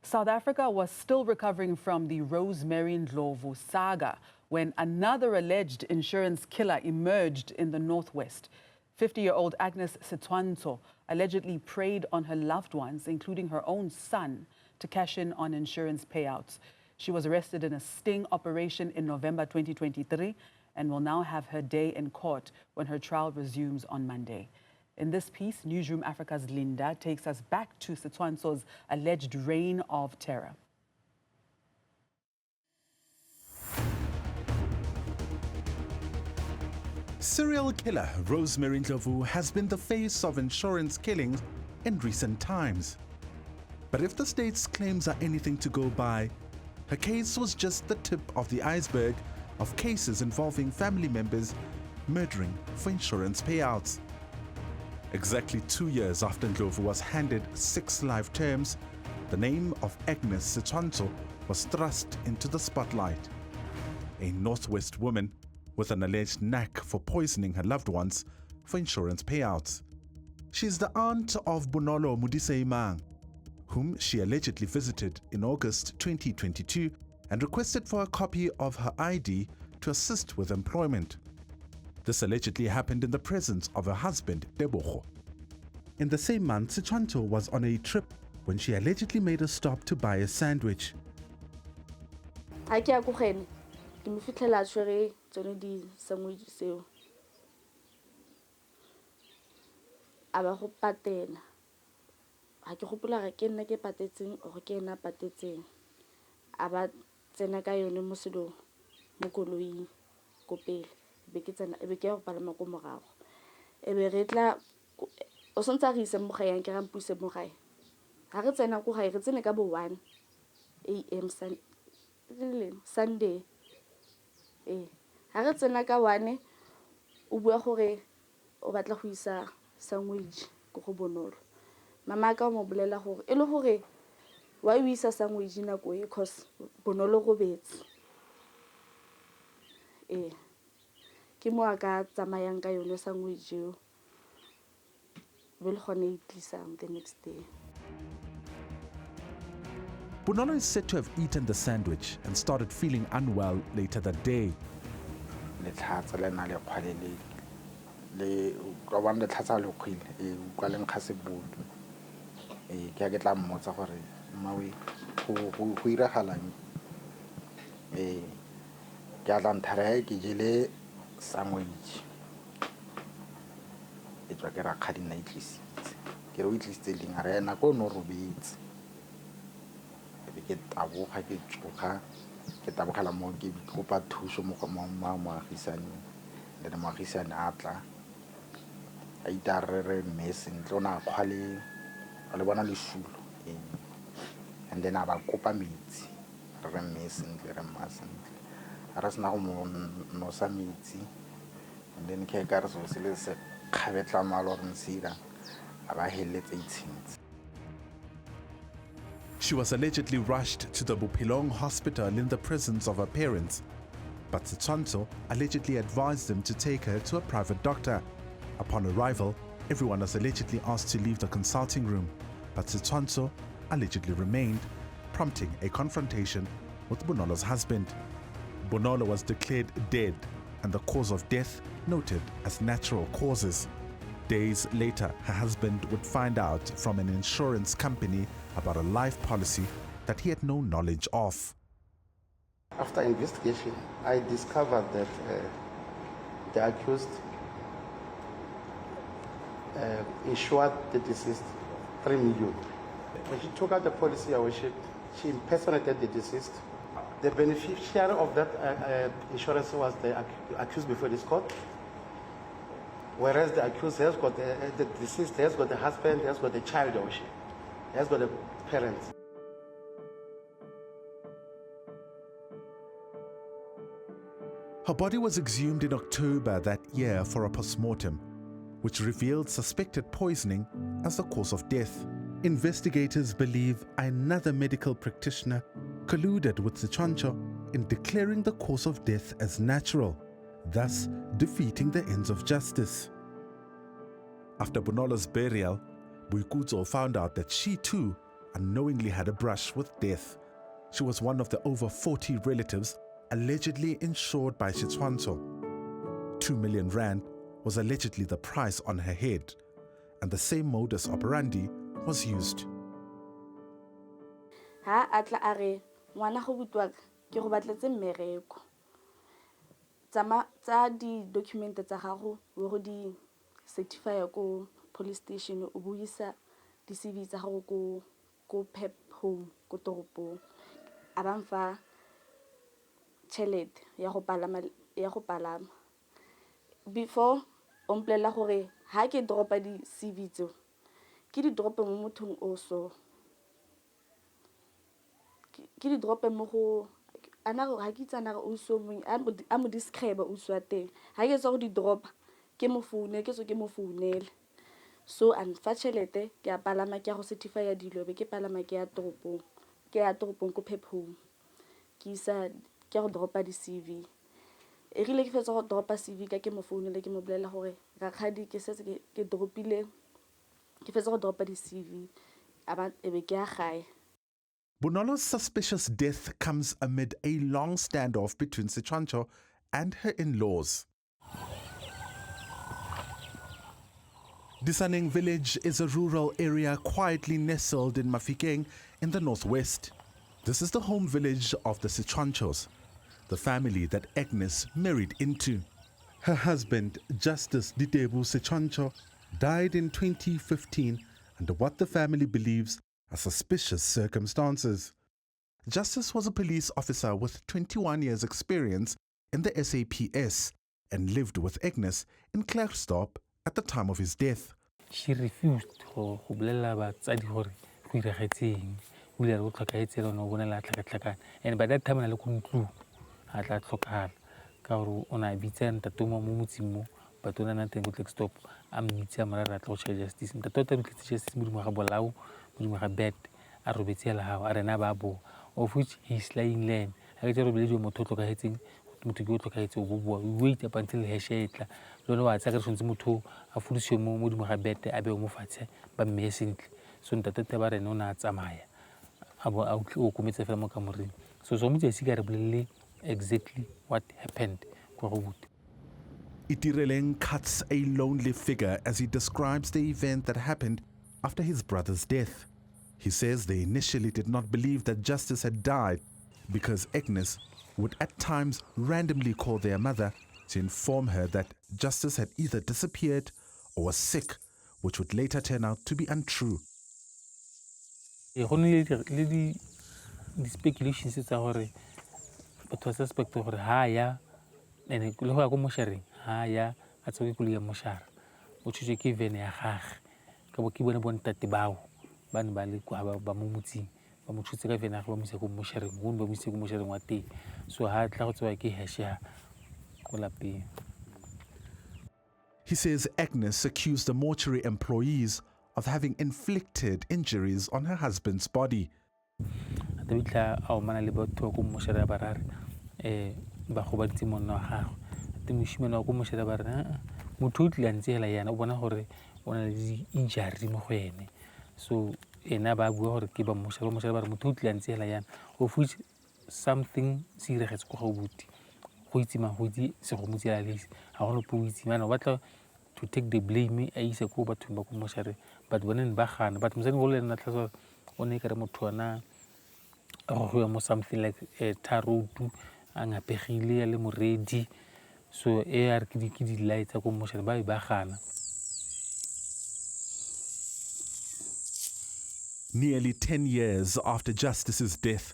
South Africa was still recovering from the Rosemary Ndlovu saga when another alleged insurance killer emerged in the northwest. 50-year-old Agnes Setshwantso allegedly preyed on her loved ones, including her own son, to cash in on insurance payouts. She was arrested in a sting operation in November 2023 and will now have her day in court when her trial resumes on Monday. In this piece, Newzroom Afrika's Linda takes us back to Setshwantso's alleged reign of terror. Serial killer Rosemary Ndlovu has been the face of insurance killings in recent times. But if the state's claims are anything to go by, her case was just the tip of the iceberg of cases involving family members murdering for insurance payouts. Exactly 2 years after Ndlovu was handed 6 life terms, the name of Agnes Setshwantso was thrust into the spotlight. A Northwest woman with an alleged knack for poisoning her loved ones for insurance payouts. She's the aunt of Bonolo Mudimang, whom she allegedly visited in August 2022 and requested for a copy of her ID to assist with employment. This allegedly happened in the presence of her husband, Tebogo. In the same month, Setshwantso was on a trip when she allegedly made a stop to buy a sandwich. O sontse re ise mo gae yang ke ga mpuse mo gae ha re tsena go gae re tsene ka bo 1 am Sunday ha re tsena ka 1 o bua gore o batla go isa sandwich go go Bonolo. Mama ka mo bolela gore e le gore wa o isa sandwich na go because Bonolo go betse ke mo aka tsamayang ka yone sandwich yo the next day. Bonolo is said to have eaten the sandwich and started feeling unwell later that day. Sandwich. It was a card in night list. Get with listing arena go no rubits. Get a walk, I get choker, get a calamon, give Copa to some mamma, his and the Marisan Atla. I darre mess in Lona Quali, Alwana Shul, and then about Copa meats, Remes and Remas and Aras now no some meatsy, and then Kagars was She was allegedly rushed to the Bupilong hospital in the presence of her parents, but Setshwantso allegedly advised them to take her to a private doctor. Upon arrival, everyone was allegedly asked to leave the consulting room, but Setshwantso allegedly remained, prompting a confrontation with Bonolo's husband. Bonolo was declared dead and the cause of death noted as natural causes. Days later, her husband would find out from an insurance company about a life policy that he had no knowledge of. After investigation, I discovered that the accused insured the deceased 3 million. When she took out the policy, she impersonated the deceased. The beneficiary of that insurance was the accused before this court, whereas the accused has got the deceased has got the husband, has got the child, has got the parents. Her body was exhumed in October that year for a postmortem, which revealed suspected poisoning as the cause of death. Investigators believe another medical practitioner colluded with Setshwantso in declaring the cause of death as natural, thus defeating the ends of justice. After Bonolo's burial, Boikutso found out that she too unknowingly had a brush with death. She was one of the over 40 relatives allegedly insured by Setshwantso. 2 million rand was allegedly the price on her head, and the same modus operandi was used. Ha atla a re ngwana go butwa ke go batletse mmereko tsa di-document tsa gago o go di certify ko police station o buisa di-CV tsa gago ko pep home ko toropong a ba mfa tšhelete ya go palama before o mpolelela gore ha ke dropa di-CV tseo ke di drope mo mothong o so ke di drope mo go ana ga ke tsana o so mo a mo describe o so teng ha ke tsa go di dropa ke mo foune ke so ke mo founele so unfortunately ke a palama ke go certify ya dilo be ke palama ke ya toropong ko pep home ke isa ke go dropa di-CV e rile ke fetsa go dropa CV ka ke mo founele ke mo bolela gore rakgadi ke setse ke dropile ke fetsa go dropa di-CV e be ke a gae. Bonolo's suspicious death comes amid a long standoff between Setshwantso and her in-laws. Disaneng village is a rural area quietly nestled in Mafikeng in the northwest. This is the home village of the Setshwantsos, the family that Agnes married into. Her husband, Justice Ditebu Setshwantso, died in 2015 under what the family believes are suspicious circumstances. Justice was a police officer with 21 years' experience in the SAPS and lived with Agnes in Klerksdorp at the time of his death. She refused to and by that time I couldn't clue at that local. Kauru on a bit and Tatuma Mumutimo, but on nothing would stop. I'm Mitamara at Locha Justice. The total justice Mudimahabolau, Mudimahabet, Arubetiala, Arenababo, of which he is lying land. I get a religion motoka hitting to go to Kaito. We wait up until he shed. Lono at Sagas Mutu, a Fulusio Mudimahabet, Abe Mufate, but messing. So that Tabara no Nats Amaya. About commit a Cameroon. So some cigarette exactly what happened. Itireleng cuts a lonely figure as he describes the event that happened after his brother's death. He says they initially did not believe that Justice had died because Agnes would at times randomly call their mother to inform her that Justice had either disappeared or was sick, which would later turn out to be untrue. The speculations is our but was suspect of higher and Kuloha sharing higher at Sokulia Moshar, which is given a hach. Kawakiban bon tatibao, Ban Bali Kuaba Bamumuti, Bamuchusavena, Romisaku Mosharing, Wumba Misaku Mosharing Wati, so hard clouds like a hashia. Kolapi. He says Agnes accused the mortuary employees of having inflicted injuries on her husband's body. Our man about to Mosher Barar, Bahobat Timon no ha. The Mishman of Mosher Barar, Mututli and Zelayan, one of the injury Mohene. So, a Nabago or Kiba Mosher Mututli and Zelayan, of which something serious has Kohuti. Huitima Huiti, Sohomutialis, I want to put man or what to take the blame, I is a coba to Bakumoshere, but when in Bahan, but Mzen and Natasa, Onekaramotuana. Or something like a tarot and a pehile lemuredi. So air kidi lights a commotion by Bahana. Nearly 10 years after Justice's death,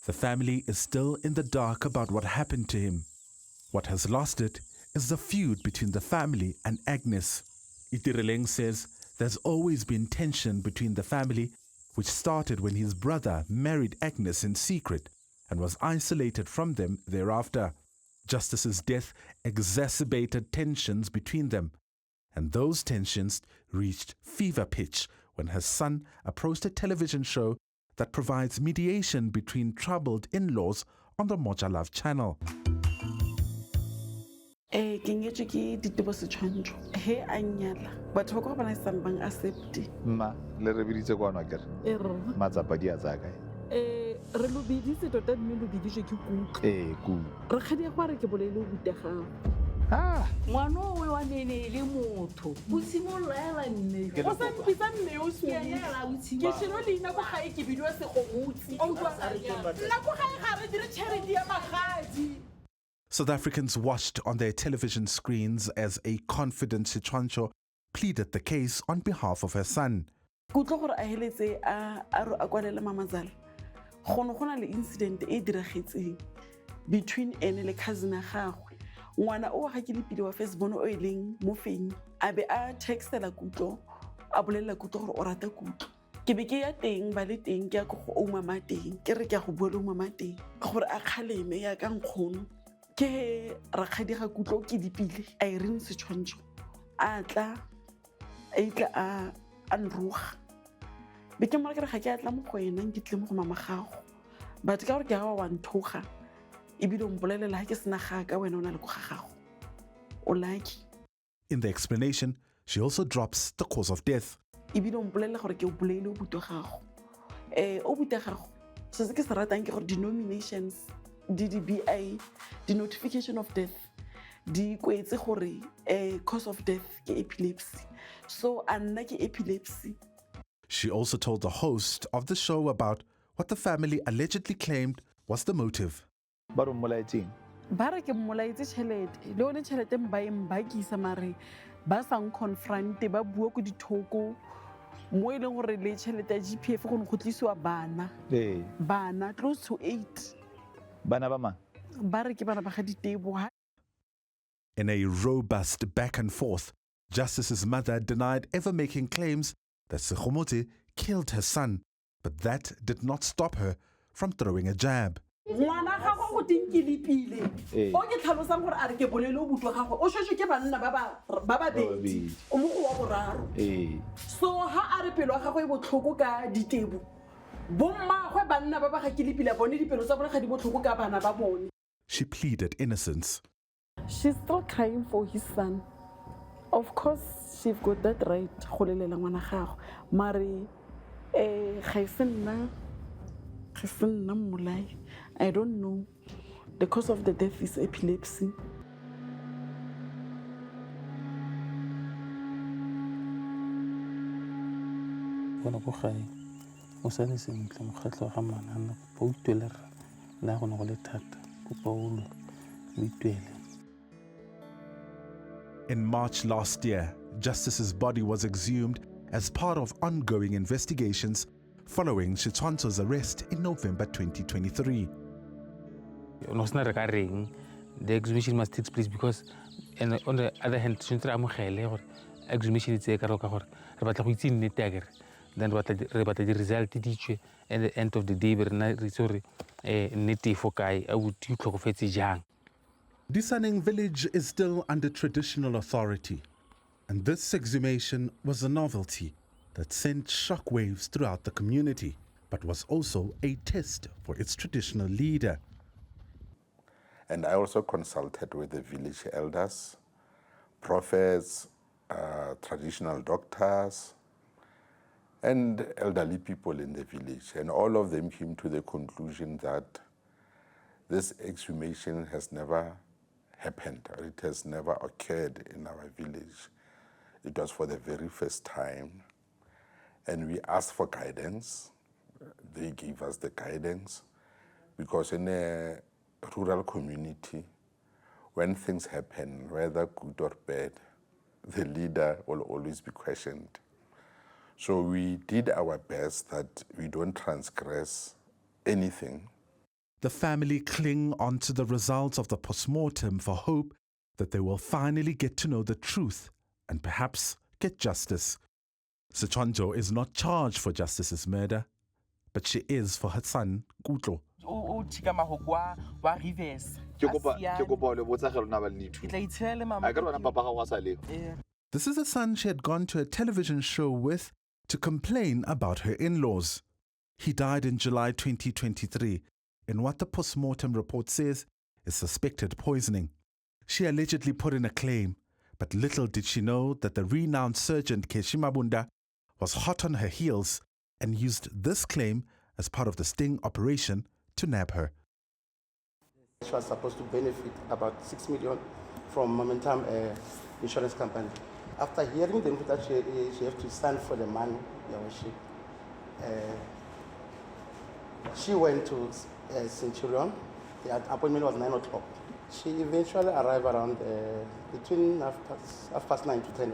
the family is still in the dark about what happened to him. What has lost it is the feud between the family and Agnes. Itireleng says there's always been tension between the family, which started when his brother married Agnes in secret and was isolated from them thereafter. Justice's death exacerbated tensions between them, and those tensions reached fever pitch when her son approached a television show that provides mediation between troubled in-laws on the Moja Love channel. Ke ke nyetswe ke Ditebo Setshwantso he a nyala batho ba kwa bana isang bang accept mma le re biditse kwa nwa kere matsapa di a tsaya kae re lo biditse tota mme lo biditse ke kutlo ku re kgadi go re ke bolele o butegang ngwana o wa nene le motho o simolola nne o sa mpitsa mme o ke shelo leina go gae ke bidiwa segomotsi nna go gae ga re dire charity ya magadi. South Africans watched on their television screens as a confident Setshwantso pleaded the case on behalf of her son. Kutlo gore a heletse a kwalela mamazala go na le incident e diragetseng between ene le cousin ya gagwe ngwana o ga ke lepile wa Facebook o eleng mo feng a be a textela Kutlo a bolela Kutlo gore o rata Kutlo ke be ke ya teng ba le teng ke ya go o mama teng ke re ke ya go bua le mama teng gore a kgaleme ya ka nkgono ke rakgadi ga Kutlo ke dipile a Irene Setshwantso a tla a nruga be ke mara ke re ga ke atla mo go ena ke tle mo go mama gago but ka gore ke ga wa nthoga e bile o mpolelela ha ke sena ga ka wena o na le go gagago o like. In the explanation, she also drops the cause of death. E bile o mpolelela gore ke o boleile o buto gago o buto gago se ke se ratang ke gore denominations DDBI the notification of death di kwetse gore cause of death ke epilepsy so anna ke epilepsy. She also told the host of the show about what the family allegedly claimed was the motive. ba re mmolaetseng ba re ke mmolaetse tšhelete le one tšhelete mbaeng ba ke isa mare ba sang confront ba bua go dithoko mo e leng gore le tšhelete ya GPF go go tlisiwa bana close to 8 bana ba mang ba re ke bana ba ga Ditebo. In a robust back and forth, Justice's mother denied ever making claims that Segomotsi killed her son, but that did not stop her from throwing a jab. Ngwana ga go tinkilepile o ke tlhalosang gore a re ke bolele o butwa gago o shoshe ke banna ba bedi o mo go wa boraro so ha a re pelo ga go e botlhoko ka Ditebo bomma go banna ba ga kilepile bone dipelo tsa bona ga di botlhoko ka bana ba bone. She pleaded innocence. She's still crying for his son. Of course she's got that right go lelela ngwana gago mare ga isena mmolai. I don't know. The cause of the death is epilepsy. Bona go gae o sa le sentle mokgatlho ga manana ba utwele rra la go le thata go paulo uitwele. In March last year, Justice's body was exhumed as part of ongoing investigations following Setshwantso's arrest in November 2023. No sna re ka reng the exhumation must take place because and on the other hand tshwantse re amogele gore exhumation itse ka roka gore re batla go itse nnete ya kere then re batla di result di tswe at the end of the day be rena re tsore nnete fo kae a botse tlhokofetse jang. Disaning village is still under traditional authority, and this exhumation was a novelty that sent shockwaves throughout the community, but was also a test for its traditional leader. And I also consulted with the village elders, prophets, traditional doctors, and elderly people in the village. And all of them came to the conclusion that this exhumation has never happened, or it has never occurred in our village. It was for the very first time. And we asked for guidance. They gave us the guidance because in a rural community, when things happen, whether good or bad, the leader will always be questioned. So we did our best that we don't transgress anything. The family cling on to the results of the postmortem for hope that they will finally get to know the truth and perhaps get justice. Setshwantso is not charged for Justice's murder, but she is for her son, Kutlo. This is the son she had gone to a television show with to complain about her in-laws. He died in July 2023 in what the post-mortem report says is suspected poisoning. She allegedly put in a claim, but little did she know that the renowned Sergeant Keshi Mabunda was hot on her heels and used this claim as part of the sting operation to nab her. She was supposed to benefit about 6 million from Momentum Insurance Company. After hearing the news that she has to stand for the money, she went to Centurion. The appointment was 9 o'clock. She eventually arrived around between half past 9 to 10.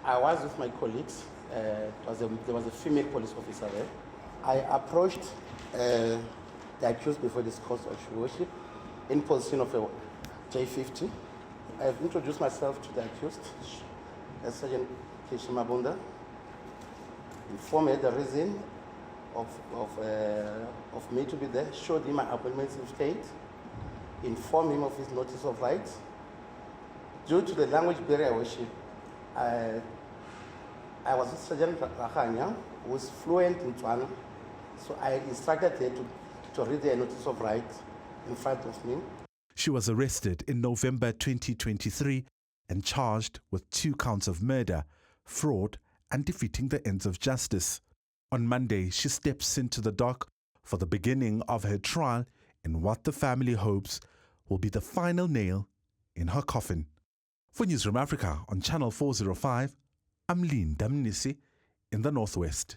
I was with my colleagues. There was a female police officer there. I approached the accused before this course of worship in position of a J50. I have introduced myself to the accused, Sergeant Keshi Mabunda, informed her the reason of me to be there, showed him my appointment certificate, informed him of his notice of rights. Due to the language barrier worship, I was with Sergeant Rahanya, who was fluent in Tswana, so I instructed her to read the notice of rights in front of me. She was arrested in November 2023 and charged with 2 counts of murder, fraud, and defeating the ends of justice. On Monday, she steps into the dock for the beginning of her trial in what the family hopes will be the final nail in her coffin. For Newzroom Afrika on Channel 405, I'm Mnisi in the Northwest.